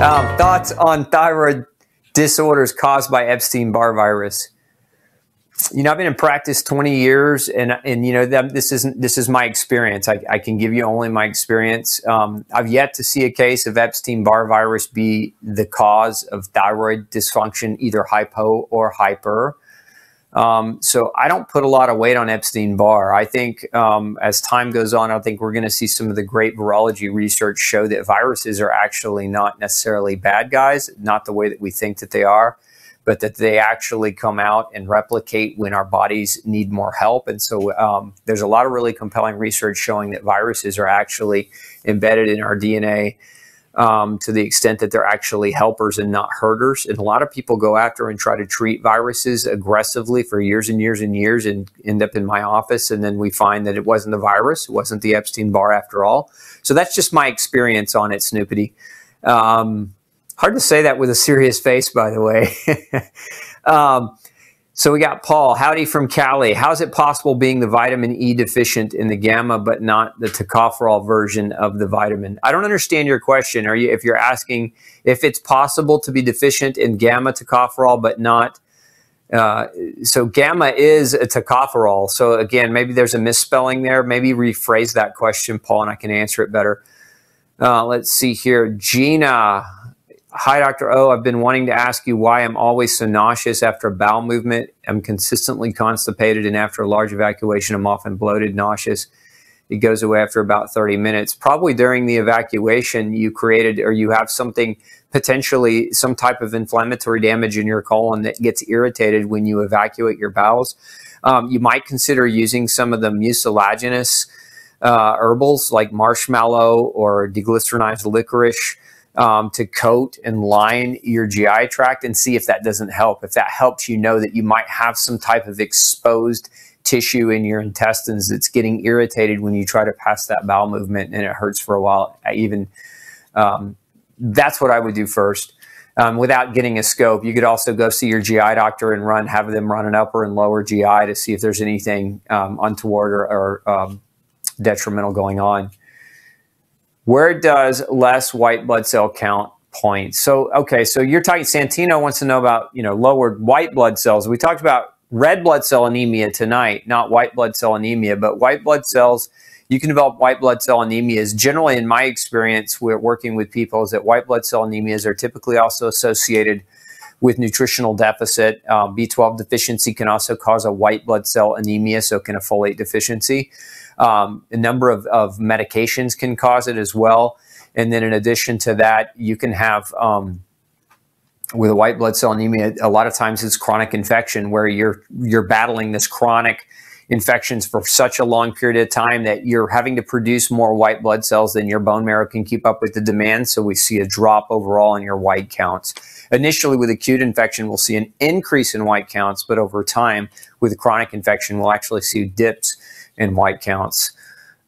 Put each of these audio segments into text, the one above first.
Thoughts on thyroid disorders caused by Epstein-Barr virus. You know, I've been in practice 20 years, and you know, this is my experience. I can give you only my experience. I've yet to see a case of Epstein-Barr virus be the cause of thyroid dysfunction, either hypo or hyper. So I don't put a lot of weight on Epstein-Barr. I think as time goes on, I think we're going to see some of the great virology research show that viruses are actually not necessarily bad guys, not the way that we think that they are, but that they actually come out and replicate when our bodies need more help. And so there's a lot of really compelling research showing that viruses are actually embedded in our DNA to the extent that they're actually helpers and not hurters. And a lot of people go after and try to treat viruses aggressively for years and years and years and end up in my office. And then we find that it wasn't the virus. It wasn't the Epstein-Barr after all. So that's just my experience on it, Snoopity. Hard to say that with a serious face, by the way. So we got Paul. Howdy from Cali. How is it possible being the vitamin E deficient in the gamma, but not the tocopherol version of the vitamin? I don't understand your question. If you're asking if it's possible to be deficient in gamma tocopherol, but not, so gamma is a tocopherol. So again, maybe there's a misspelling there. Maybe rephrase that question, Paul, and I can answer it better. Let's see here. Gina. Hi, Dr. O. I've been wanting to ask you why I'm always so nauseous after a bowel movement. I'm consistently constipated, and after a large evacuation, I'm often bloated, nauseous. It goes away after about 30 minutes. Probably during the evacuation, you created or you have something, potentially some type of inflammatory damage in your colon that gets irritated when you evacuate your bowels. You might consider using some of the mucilaginous herbals like marshmallow or deglycerinized licorice to coat and line your GI tract and see if that doesn't help. If that helps, you know that you might have some type of exposed tissue in your intestines that's getting irritated when you try to pass that bowel movement and it hurts for a while. That's what I would do first. Without getting a scope, you could also go see your GI doctor and have them run an upper and lower GI to see if there's anything untoward or detrimental going on. Where does less white blood cell count point? So, okay, so you're talking, Santino wants to know about, you know, lowered white blood cells. We talked about red blood cell anemia tonight, not white blood cell anemia, but white blood cells, you can develop white blood cell anemias. Generally, in my experience, we're working with people is that white blood cell anemias are typically also associated with nutritional deficit. B12 deficiency can also cause a white blood cell anemia, so can a folate deficiency. A number of medications can cause it as well. And then in addition to that, you can have, with a white blood cell anemia, a lot of times it's chronic infection where you're battling this chronic infections for such a long period of time that you're having to produce more white blood cells than your bone marrow can keep up with the demand. So we see a drop overall in your white counts. Initially with acute infection, we'll see an increase in white counts, but over time with chronic infection, we'll actually see dips in white counts.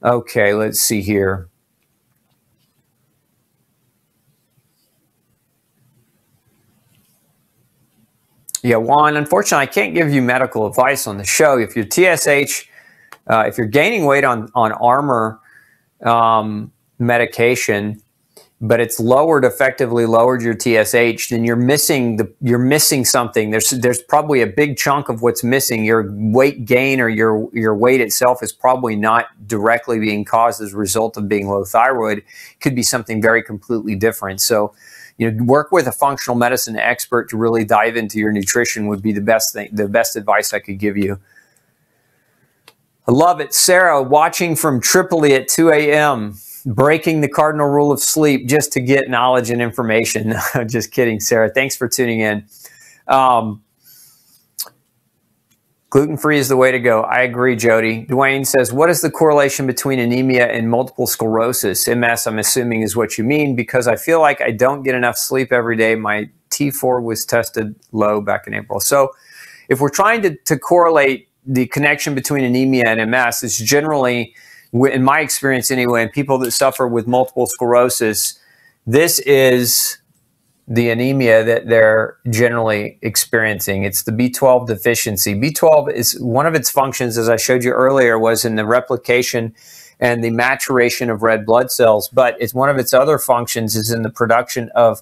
Okay, let's see here. Yeah, Juan, unfortunately, I can't give you medical advice on the show. If your TSH, if you're gaining weight on Armour medication, but it's effectively lowered your TSH, then you're missing something. There's probably a big chunk of what's missing. Your weight gain or your weight itself is probably not directly being caused as a result of being low thyroid. It could be something very completely different. So, you know, work with a functional medicine expert to really dive into your nutrition would be the best thing, the best advice I could give you. I love it. Sarah, watching from Tripoli at 2 a.m., breaking the cardinal rule of sleep just to get knowledge and information. Just kidding, Sarah. Thanks for tuning in. Gluten-free is the way to go. I agree, Jody. Dwayne says, what is the correlation between anemia and multiple sclerosis? MS, I'm assuming, is what you mean, because I feel like I don't get enough sleep every day. My T4 was tested low back in April. So if we're trying to correlate the connection between anemia and MS, it's generally, in my experience anyway, in people that suffer with multiple sclerosis, this is the anemia that they're generally experiencing. It's the B12 deficiency. B12 is one of its functions, as I showed you earlier, was in the replication and the maturation of red blood cells, but it's one of its other functions is in the production of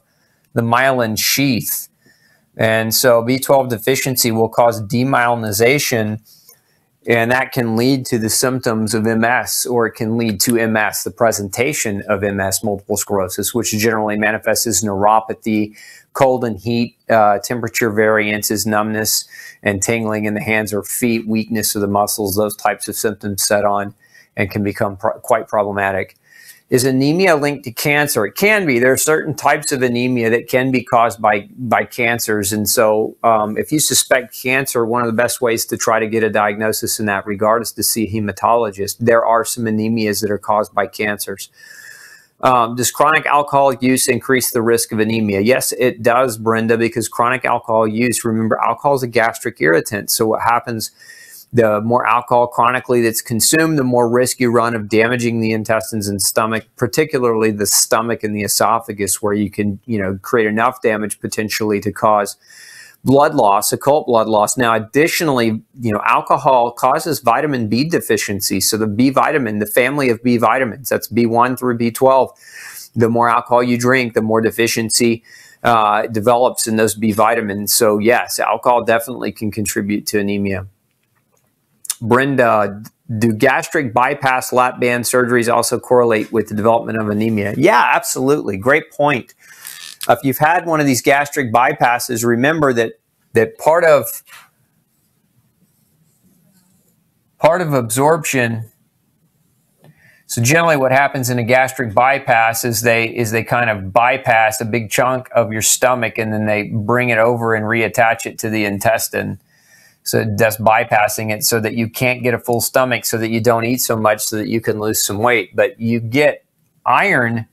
the myelin sheath. And so B12 deficiency will cause demyelinization, and that can lead to the symptoms of MS, or it can lead to MS, the presentation of MS, multiple sclerosis, which generally manifests as neuropathy, cold and heat, temperature variances, numbness and tingling in the hands or feet, weakness of the muscles. Those types of symptoms set on and can become quite problematic. Is anemia linked to cancer? It can be. There are certain types of anemia that can be caused by cancers. And so if you suspect cancer, one of the best ways to try to get a diagnosis in that regard is to see a hematologist. There are some anemias that are caused by cancers. Does chronic alcohol use increase the risk of anemia? Yes, it does, Brenda, because chronic alcohol use, remember, alcohol is a gastric irritant. So what happens, the more alcohol chronically that's consumed, the more risk you run of damaging the intestines and stomach, particularly the stomach and the esophagus, where you can, create enough damage potentially to cause blood loss, occult blood loss. Now, additionally, alcohol causes vitamin B deficiency. So the B vitamin, the family of B vitamins, that's B1 through B12. The more alcohol you drink, the more deficiency develops in those B vitamins. So yes, alcohol definitely can contribute to anemia. Brenda, do gastric bypass lap band surgeries also correlate with the development of anemia? Yeah, absolutely. Great point. If you've had one of these gastric bypasses, remember that part of absorption. So generally, what happens in a gastric bypass is they kind of bypass a big chunk of your stomach, and then they bring it over and reattach it to the intestine. So that's bypassing it so that you can't get a full stomach, so that you don't eat so much, so that you can lose some weight. But you get iron.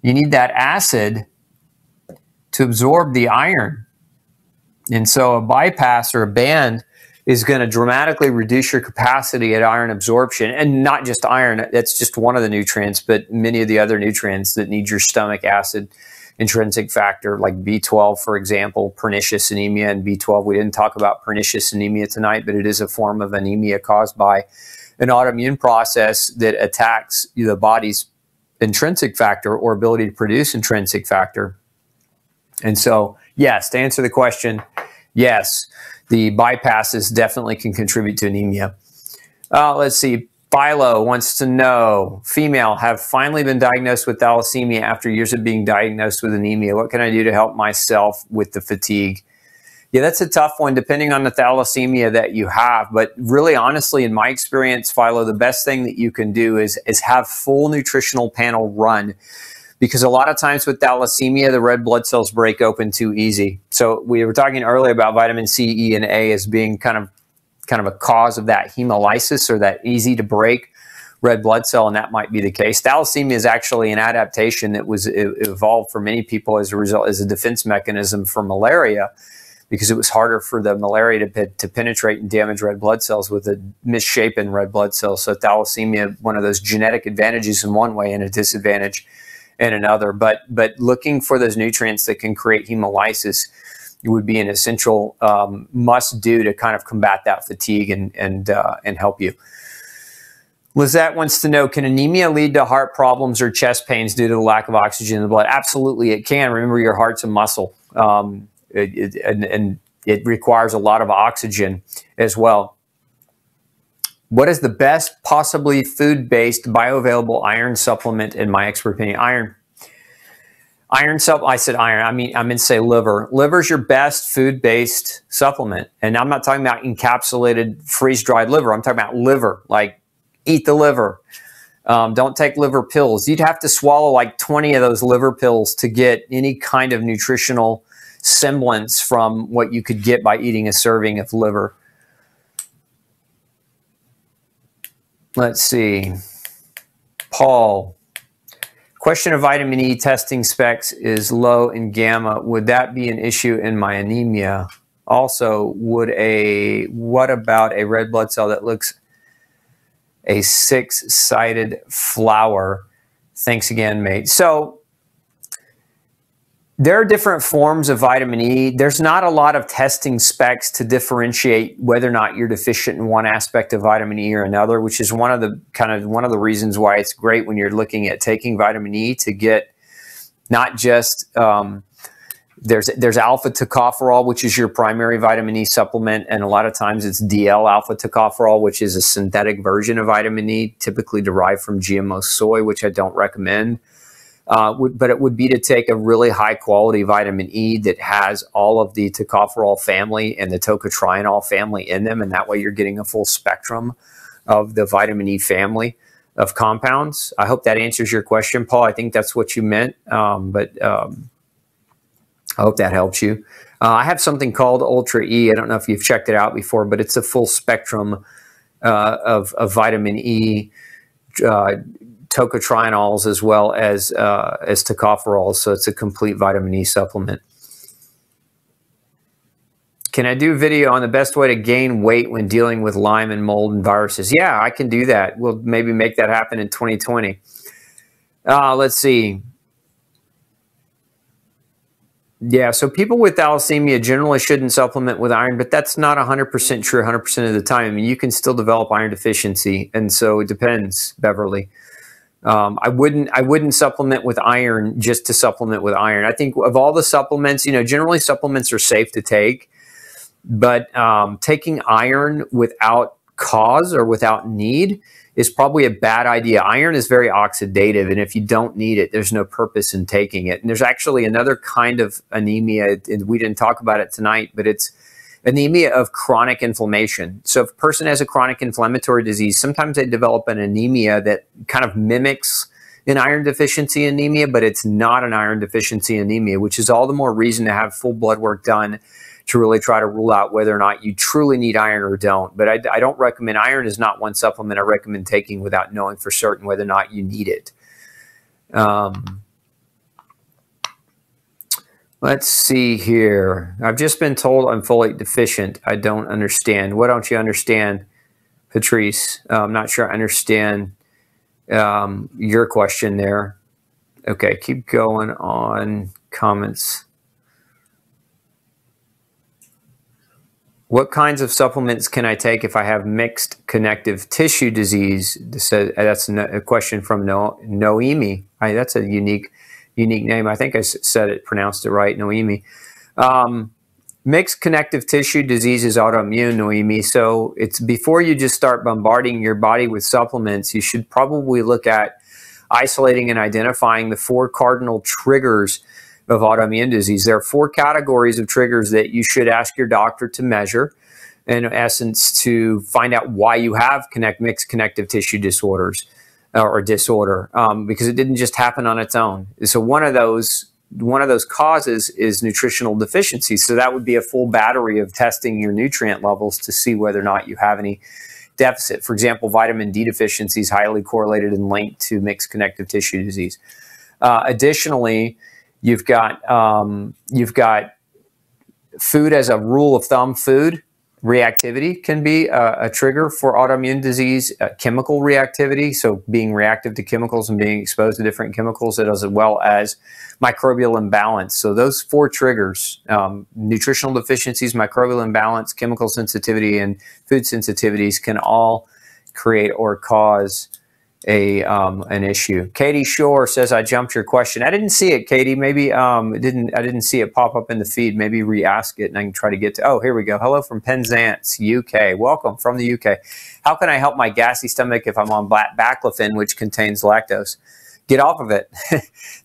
You need that acid to absorb the iron. And so a bypass or a band is going to dramatically reduce your capacity at iron absorption. And not just iron, that's just one of the nutrients, but many of the other nutrients that need your stomach acid. Intrinsic factor like B12, for example, pernicious anemia and B12. We didn't talk about pernicious anemia tonight, but it is a form of anemia caused by an autoimmune process that attacks the body's intrinsic factor or ability to produce intrinsic factor. And so, yes, to answer the question, yes, the bypasses definitely can contribute to anemia. Let's see. Philo wants to know, female, have finally been diagnosed with thalassemia after years of being diagnosed with anemia. What can I do to help myself with the fatigue? Yeah, that's a tough one depending on the thalassemia that you have. But really, honestly, in my experience, Philo, the best thing that you can do is have full nutritional panel run. Because a lot of times with thalassemia, the red blood cells break open too easy. So we were talking earlier about vitamin C, E, and A as being kind of a cause of that hemolysis, or that easy to break red blood cell, and that might be the case. Thalassemia is actually an adaptation that was evolved for many people as a result, as a defense mechanism for malaria, because it was harder for the malaria to penetrate and damage red blood cells with a misshapen red blood cell. So thalassemia, one of those genetic advantages in one way and a disadvantage in another. But looking for those nutrients that can create hemolysis, it would be an essential must-do to kind of combat that fatigue and help you. Lizette wants to know, can anemia lead to heart problems or chest pains due to the lack of oxygen in the blood? Absolutely, it can. Remember, your heart's a muscle, and it requires a lot of oxygen as well. What is the best possibly food-based bioavailable iron supplement in my expert opinion? I said iron. I meant to say liver. Liver's your best food-based supplement. And I'm not talking about encapsulated, freeze-dried liver. I'm talking about liver, like eat the liver. Don't take liver pills. You'd have to swallow like 20 of those liver pills to get any kind of nutritional semblance from what you could get by eating a serving of liver. Let's see. Paul. Question of vitamin E testing specs is low in gamma. Would that be an issue in my anemia? Also, what about a red blood cell that looks a six-sided flower? Thanks again, mate. So there are different forms of vitamin E. There's not a lot of testing specs to differentiate whether or not you're deficient in one aspect of vitamin E or another, which is one of the reasons why it's great when you're looking at taking vitamin E to get not just there's alpha tocopherol, which is your primary vitamin E supplement, and a lot of times it's DL alpha tocopherol, which is a synthetic version of vitamin E, typically derived from GMO soy, which I don't recommend. But it would be to take a really high quality vitamin E that has all of the tocopherol family and the tocotrienol family in them, and that way you're getting a full spectrum of the vitamin E family of compounds. I hope that answers your question, Paul. I think that's what you meant, I hope that helps you. I have something called Ultra E. I don't know if you've checked it out before, but it's a full spectrum of vitamin E, tocotrienols, as well as tocopherols. So it's a complete vitamin E supplement. Can I do a video on the best way to gain weight when dealing with Lyme and mold and viruses? Yeah, I can do that. We'll maybe make that happen in 2020. Let's see. Yeah, so people with thalassemia generally shouldn't supplement with iron, but that's not 100% true 100% of the time. I mean, you can still develop iron deficiency, and so it depends, Beverly. I wouldn't supplement with iron just to supplement with iron. I think of all the supplements, you know, generally supplements are safe to take, but taking iron without cause or without need is probably a bad idea. Iron is very oxidative, and if you don't need it, there's no purpose in taking it. And there's actually another kind of anemia, and we didn't talk about it tonight, but it's anemia of chronic inflammation. So if a person has a chronic inflammatory disease, sometimes they develop an anemia that kind of mimics an iron deficiency anemia, but it's not an iron deficiency anemia, which is all the more reason to have full blood work done to really try to rule out whether or not you truly need iron or don't. But I don't recommend, iron is not one supplement I recommend taking without knowing for certain whether or not you need it. Let's see here. I've just been told I'm folate deficient. I don't understand. What don't you understand, Patrice? I'm not sure I understand your question there. Okay, keep going on comments. What kinds of supplements can I take if I have mixed connective tissue disease? That's a question from Noemi. That's a unique name. I think I pronounced it right, Noemi. Mixed connective tissue disease is autoimmune, Noemi. So it's before you just start bombarding your body with supplements, you should probably look at isolating and identifying the 4 cardinal triggers of autoimmune disease. There are 4 categories of triggers that you should ask your doctor to measure, in essence, to find out why you have mixed connective tissue disorders or disorder, because it didn't just happen on its own. So one of those causes is nutritional deficiency. So that would be a full battery of testing your nutrient levels to see whether or not you have any deficit. For example, vitamin D deficiency is highly correlated and linked to mixed connective tissue disease. Additionally, you've got food as a rule of thumb. Food reactivity can be a trigger for autoimmune disease. Chemical reactivity, so being reactive to chemicals and being exposed to different chemicals, as well as microbial imbalance. So those 4 triggers, nutritional deficiencies, microbial imbalance, chemical sensitivity, and food sensitivities can all create or cause an issue. Katie Shore says, I jumped your question. I didn't see it, Katie. Maybe I didn't see it pop up in the feed. Maybe re-ask it and I can try to get to, oh, here we go. Hello from Penzance, UK. Welcome from the UK. How can I help my gassy stomach if I'm on baclofen, which contains lactose? Get off of it.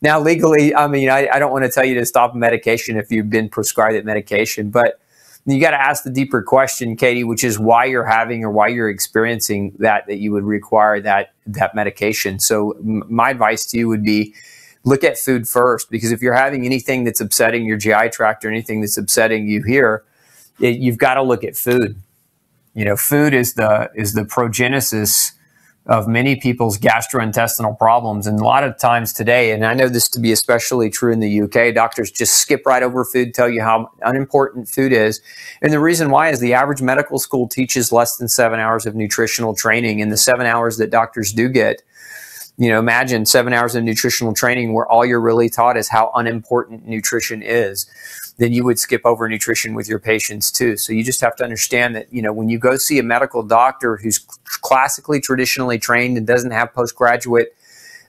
Now, legally, I mean, I don't want to tell you to stop medication if you've been prescribed that medication, but you got to ask the deeper question, Katie, which is why you're having or why you're experiencing that you would require that medication. So my advice to you would be look at food first, because if you're having anything that's upsetting your GI tract or anything that's upsetting you here, you've got to look at food. You know, food is the progenesis of many people's gastrointestinal problems. And a lot of times today, and I know this to be especially true in the UK, doctors just skip right over food, tell you how unimportant food is. And the reason why is the average medical school teaches less than 7 hours of nutritional training. And the 7 hours that doctors do get, you know, imagine 7 hours of nutritional training where all you're really taught is how unimportant nutrition is. Then you would skip over nutrition with your patients too. So you just have to understand that, you know, when you go see a medical doctor who's classically, traditionally trained and doesn't have postgraduate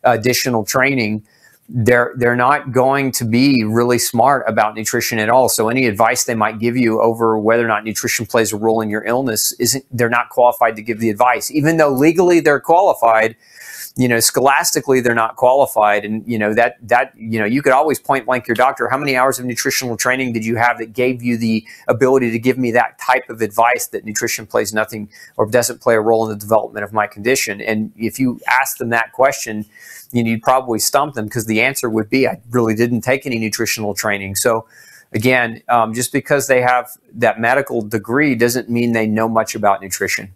additional training, they're not going to be really smart about nutrition at all. So any advice they might give you over whether or not nutrition plays a role in your illness they're not qualified to give the advice, even though legally they're qualified. You know, scholastically they're not qualified, and you know that you could always point blank your doctor, how many hours of nutritional training did you have that gave you the ability to give me that type of advice that nutrition plays nothing or doesn't play a role in the development of my condition? And if you ask them that question, you'd probably stump them, because the answer would be, I really didn't take any nutritional training. So again, just because they have that medical degree doesn't mean they know much about nutrition.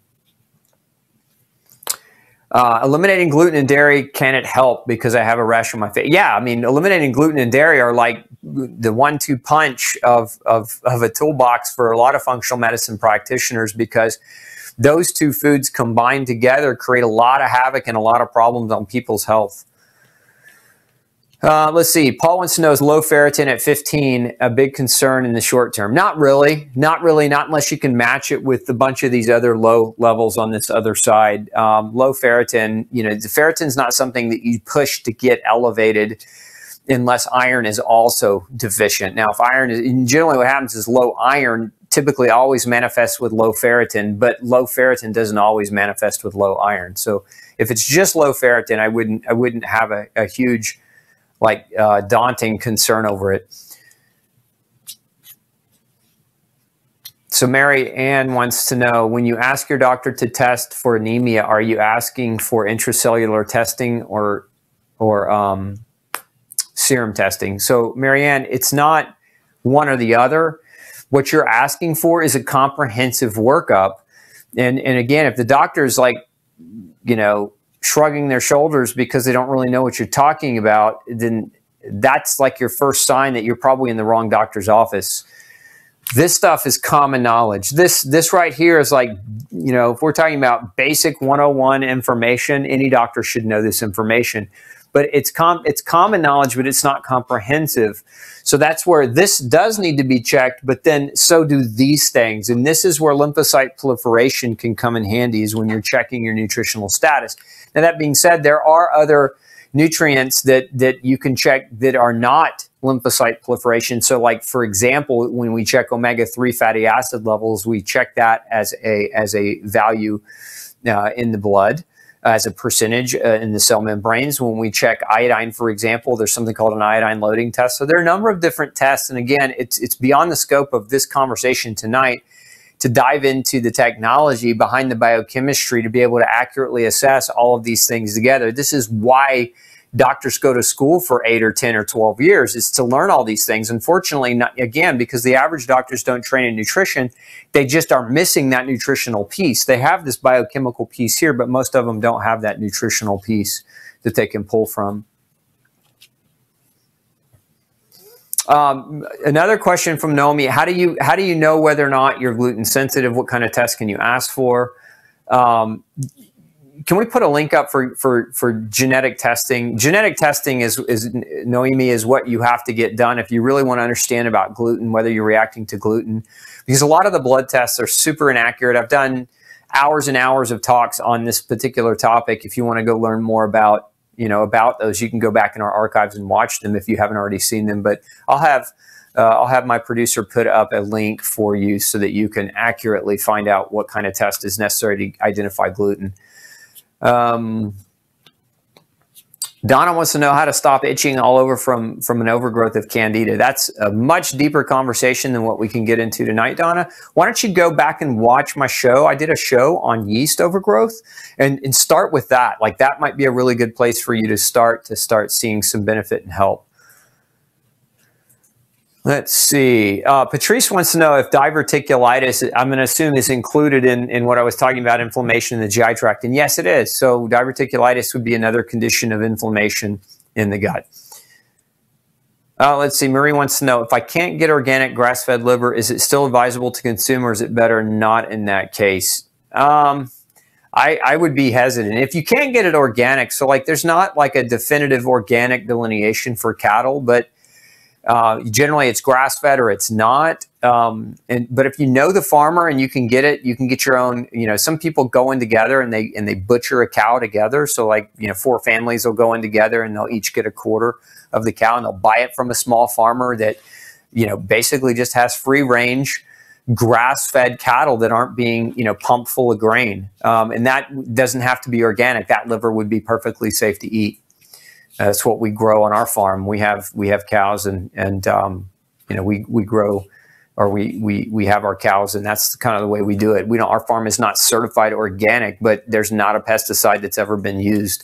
Eliminating gluten and dairy, can it help because I have a rash on my face? Yeah, I mean, eliminating gluten and dairy are like the 1-2 punch of a toolbox for a lot of functional medicine practitioners, because those two foods combined together create a lot of havoc and a lot of problems on people's health. Let's see. Paul wants to know, is low ferritin at 15 a big concern in the short term? Not really. Not really. Not unless you can match it with a bunch of these other low levels on this other side. Low ferritin, you know, the ferritin's not something that you push to get elevated unless iron is also deficient. Now, if iron is, generally what happens is low iron typically always manifests with low ferritin, but low ferritin doesn't always manifest with low iron. So if it's just low ferritin, I wouldn't have a huge daunting concern over it. So Mary Ann wants to know, when you ask your doctor to test for anemia, are you asking for intracellular testing or serum testing? So Mary Ann, it's not one or the other. What you're asking for is a comprehensive workup. And again, if the doctor's shrugging their shoulders because they don't really know what you're talking about, then that's like your first sign that you're probably in the wrong doctor's office. This stuff is common knowledge. This right here is like, you know, if we're talking about basic 101 information, any doctor should know this information. But it's common knowledge, but it's not comprehensive. So that's where this does need to be checked, but then so do these things. And this is where lymphocyte proliferation can come in handy, is when you're checking your nutritional status. Now, that being said, there are other nutrients that you can check that are not lymphocyte proliferation. So like, for example, when we check omega-3 fatty acid levels, we check that as a value in the blood, as a percentage in the cell membranes. When we check iodine, for example, there's something called an iodine loading test. So there are a number of different tests. And again, it's beyond the scope of this conversation tonight to dive into the technology behind the biochemistry to be able to accurately assess all of these things together. This is why doctors go to school for 8 or 10 or 12 years, is to learn all these things. Unfortunately, not, again, because the average doctors don't train in nutrition, they just are missing that nutritional piece. They have this biochemical piece here, but most of them don't have that nutritional piece that they can pull from. Another question from Naomi: How do you know whether or not you're gluten sensitive? What kind of test can you ask for? Can we put a link up for genetic testing? Genetic testing is Noemi, is what you have to get done if you really want to understand about gluten, whether you're reacting to gluten, because a lot of the blood tests are super inaccurate. I've done hours and hours of talks on this particular topic. If you want to go learn more about those, you can go back in our archives and watch them if you haven't already seen them. But I'll have my producer put up a link for you so that you can accurately find out what kind of test is necessary to identify gluten. Donna wants to know how to stop itching all over from an overgrowth of candida. That's a much deeper conversation than what we can get into tonight, Donna. Why don't you go back and watch my show? I did a show on yeast overgrowth, and start with that. Like, that might be a really good place for you to start seeing some benefit and help. Let's see. Patrice wants to know if diverticulitis, I'm going to assume, is included in what I was talking about, inflammation in the GI tract. And yes, it is. So diverticulitis would be another condition of inflammation in the gut. Let's see. Marie wants to know, if I can't get organic grass-fed liver, is it still advisable to consume, or is it better not in that case? I would be hesitant. If you can't get it organic, so like there's not like a definitive organic delineation for cattle, but Generally, it's grass-fed or it's not. But if you know the farmer and you can get it, you can get your own. You know, some people go in together and they butcher a cow together. So, like, you know, 4 families will go in together and they'll each get a quarter of the cow, and they'll buy it from a small farmer that, you know, basically just has free range grass-fed cattle that aren't being, you know, pumped full of grain. And that doesn't have to be organic. That liver would be perfectly safe to eat. That's what we grow on our farm. We have cows, and you know, we grow, or we have our cows, and that's kind of the way we do it. Our farm is not certified organic, but there's not a pesticide that's ever been used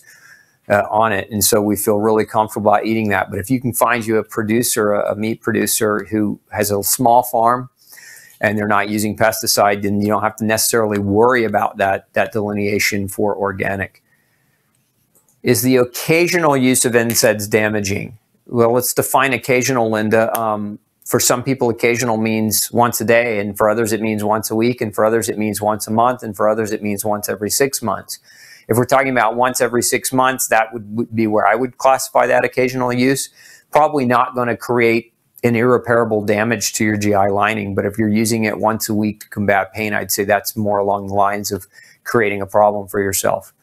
on it, and so we feel really comfortable about eating that. But if you can find you a producer, a meat producer who has a small farm, and they're not using pesticide, then you don't have to necessarily worry about that delineation for organic. Is the occasional use of NSAIDs damaging? Well, let's define occasional, Linda. For some people, occasional means once a day, and for others it means once a week, and for others it means once a month, and for others it means once every 6 months. If we're talking about once every 6 months, that would be where I would classify that occasional use. Probably not going to create an irreparable damage to your GI lining, but if you're using it once a week to combat pain, I'd say that's more along the lines of creating a problem for yourself.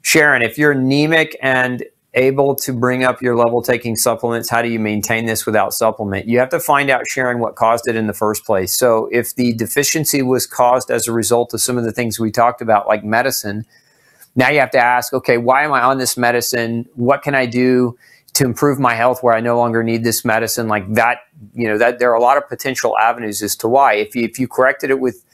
Sharon, if you're anemic and able to bring up your level taking supplements, how do you maintain this without supplement? You have to find out, Sharon, what caused it in the first place. So if the deficiency was caused as a result of some of the things we talked about, like medicine, now you have to ask, okay, why am I on this medicine? What can I do to improve my health where I no longer need this medicine? Like that, you know, that there are a lot of potential avenues as to why. If you corrected it with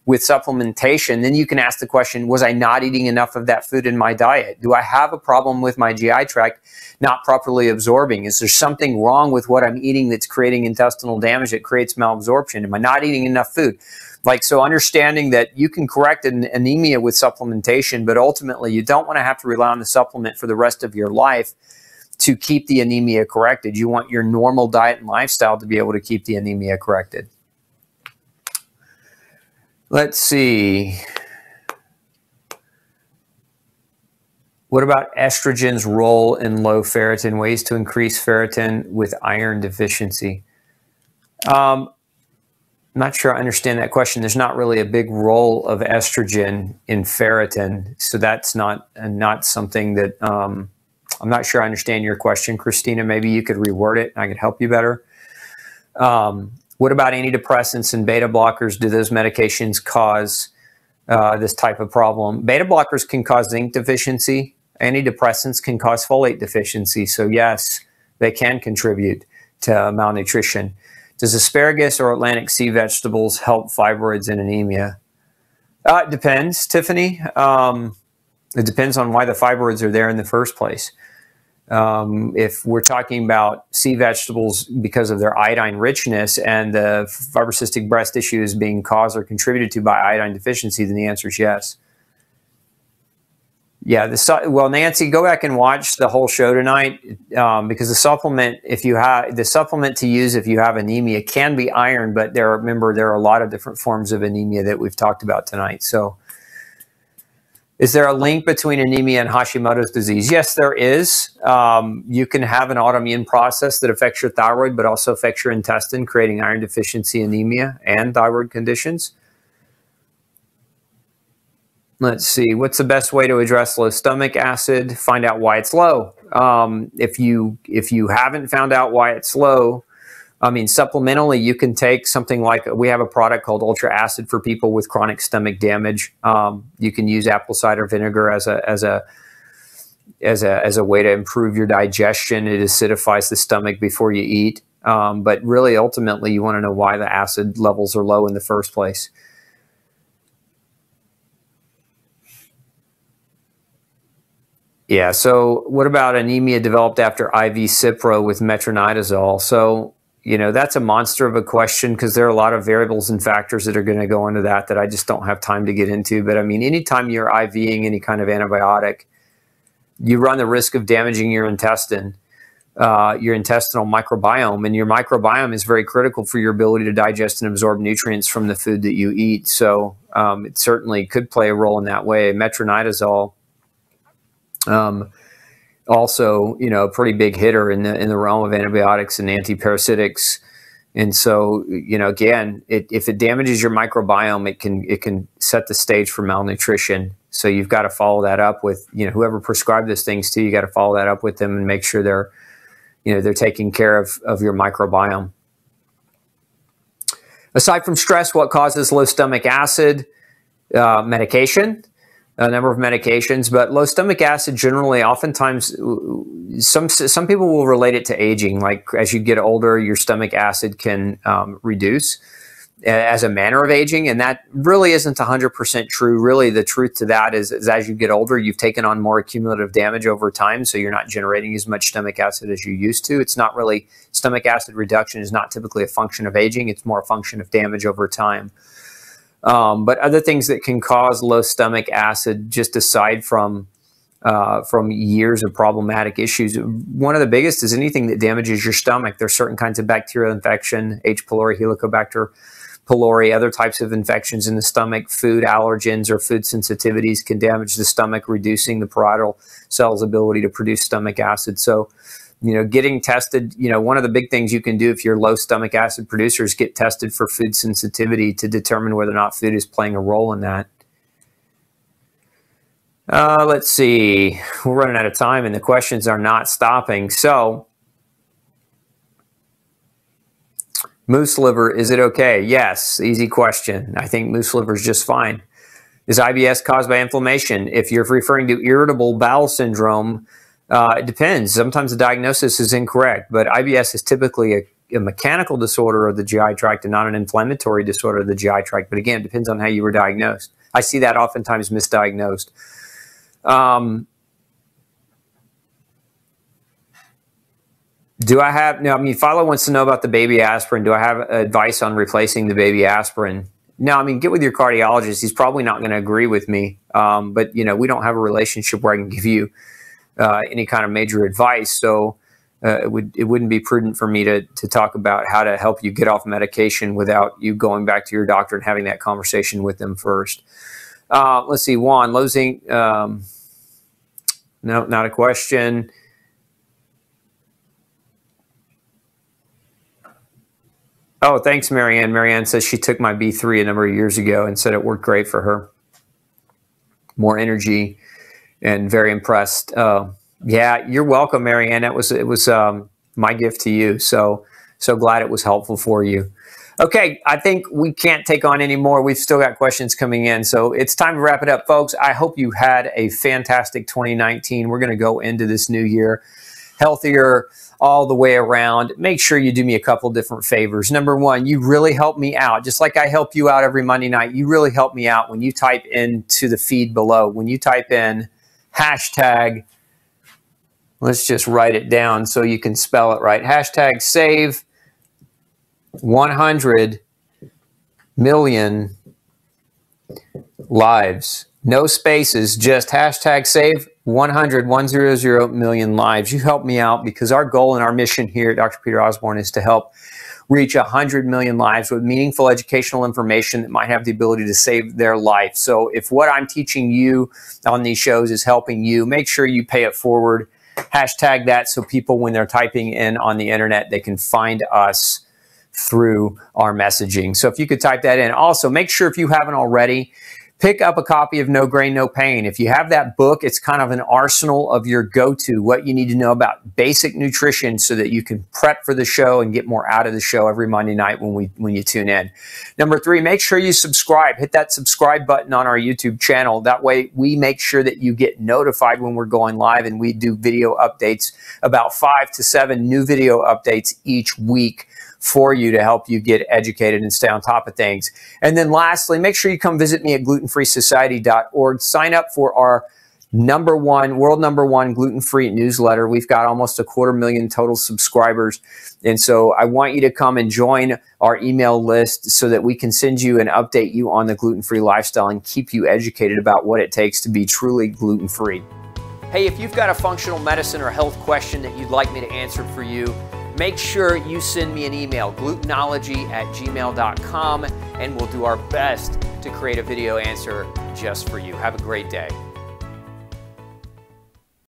supplementation, then you can ask the question, was I not eating enough of that food in my diet? Do I have a problem with my GI tract not properly absorbing? Is there something wrong with what I'm eating that's creating intestinal damage that creates malabsorption? Am I not eating enough food? Like, so understanding that you can correct an anemia with supplementation, but ultimately you don't want to have to rely on the supplement for the rest of your life to keep the anemia corrected. You want your normal diet and lifestyle to be able to keep the anemia corrected. Let's see. What about estrogen's role in low ferritin? Ways to increase ferritin with iron deficiency? I'm not sure I understand that question. There's not really a big role of estrogen in ferritin, so that's not something that I'm not sure I understand your question, Christina. Maybe you could reword it and I could help you better. What about antidepressants and beta blockers? Do those medications cause this type of problem? Beta blockers can cause zinc deficiency. Antidepressants can cause folate deficiency. So yes, they can contribute to malnutrition. Does asparagus or Atlantic sea vegetables help fibroids and anemia? It depends, Tiffany. It depends on why the fibroids are there in the first place. If we're talking about sea vegetables because of their iodine richness and the fibrocystic breast tissue is being caused or contributed to by iodine deficiency, then the answer is yes. Yeah, well, Nancy, go back and watch the whole show tonight because the supplement, the supplement to use if you have anemia can be iron, but remember there are a lot of different forms of anemia that we've talked about tonight. So, is there a link between anemia and Hashimoto's disease? Yes, there is. You can have an autoimmune process that affects your thyroid, but also affects your intestine, creating iron deficiency anemia and thyroid conditions. Let's see. What's the best way to address low stomach acid? Find out why it's low. If you haven't found out why it's low, I mean, supplementally, you can take something like, we have a product called Ultra Acid for people with chronic stomach damage. You can use apple cider vinegar as a way to improve your digestion. It acidifies the stomach before you eat. But really, ultimately, you want to know why the acid levels are low in the first place. Yeah, so what about anemia developed after IV Cipro with metronidazole? So, you know, that's a monster of a question because there are a lot of variables and factors that are going to go into that I just don't have time to get into. But I mean, anytime you're IVing any kind of antibiotic, you run the risk of damaging your intestine, your intestinal microbiome. And your microbiome is very critical for your ability to digest and absorb nutrients from the food that you eat. So it certainly could play a role in that way. Metronidazole also, you know, a pretty big hitter in the realm of antibiotics and antiparasitics. And so, you know, again, if it damages your microbiome, it can set the stage for malnutrition. So you've got to follow that up with, you know, whoever prescribed those things to you, got to follow that up with them and make sure they're, you know, they're taking care of your microbiome. Aside from stress, what causes low stomach acid? Medication, a number of medications, but low stomach acid generally, oftentimes, some people will relate it to aging. Like as you get older, your stomach acid can reduce as a manner of aging, and that really isn't 100% true. Really, the truth to that is as you get older, you've taken on more cumulative damage over time, so you're not generating as much stomach acid as you used to. It's not really, stomach acid reduction is not typically a function of aging. It's more a function of damage over time. But other things that can cause low stomach acid, just aside from years of problematic issues, one of the biggest is anything that damages your stomach. There's certain kinds of bacterial infection, H. pylori, Helicobacter pylori, other types of infections in the stomach, food allergens or food sensitivities can damage the stomach, reducing the parietal cell's ability to produce stomach acid. So, you know, getting tested, you know, one of the big things you can do if you're low stomach acid producer is get tested for food sensitivity to determine whether or not food is playing a role in that. Let's see, we're running out of time and the questions are not stopping. So, moose liver, is it okay? Yes, easy question. I think moose liver is just fine. Is IBS caused by inflammation? If you're referring to irritable bowel syndrome, it depends. Sometimes the diagnosis is incorrect, but IBS is typically a mechanical disorder of the GI tract and not an inflammatory disorder of the GI tract. But again, it depends on how you were diagnosed. I see that oftentimes misdiagnosed. Do I have, now, I mean, Philo wants to know about the baby aspirin. Do I have advice on replacing the baby aspirin? No, I mean, get with your cardiologist. He's probably not going to agree with me. But, you know, we don't have a relationship where I can give you any kind of major advice. So it wouldn't be prudent for me to talk about how to help you get off medication without you going back to your doctor and having that conversation with them first. Let's see, Juan, low zinc, no, not a question. Oh, thanks, Marianne. Marianne says she took my B3 a number of years ago and said it worked great for her. More energy and very impressed. Yeah, you're welcome, Marianne. It was my gift to you. So glad it was helpful for you. Okay, I think we can't take on any more. We've still got questions coming in. So it's time to wrap it up, folks. I hope you had a fantastic 2019. We're going to go into this new year healthier all the way around. Make sure you do me a couple different favors. Number one, you really help me out. Just like I help you out every Monday night, you really help me out when you type into the feed below. When you type in hashtag, let's just write it down so you can spell it right. Hashtag save 100 million lives. No spaces, just hashtag save 100 million lives. You help me out because our goal and our mission here at Dr. Peter Osborne is to help reach 100 million lives with meaningful educational information that might have the ability to save their life. So if what I'm teaching you on these shows is helping you, make sure you pay it forward. Hashtag that so people, when they're typing in on the internet, they can find us through our messaging. So if you could type that in. Also, make sure if you haven't already, pick up a copy of No Grain, No Pain. If you have that book, it's kind of an arsenal of your go-to, what you need to know about basic nutrition so that you can prep for the show and get more out of the show every Monday night when you tune in. Number three, make sure you subscribe. Hit that subscribe button on our YouTube channel. That way we make sure that you get notified when we're going live, and we do video updates, about 5 to 7 new video updates each week for you to help you get educated and stay on top of things. And then lastly, make sure you come visit me at glutenfreesociety.org. Sign up for our world number one gluten-free newsletter. We've got almost 250,000 total subscribers. And so I want you to come and join our email list so that we can send you and update you on the gluten-free lifestyle and keep you educated about what it takes to be truly gluten-free. Hey, if you've got a functional medicine or health question that you'd like me to answer for you, make sure you send me an email, glutenology@gmail.com, and we'll do our best to create a video answer just for you. Have a great day.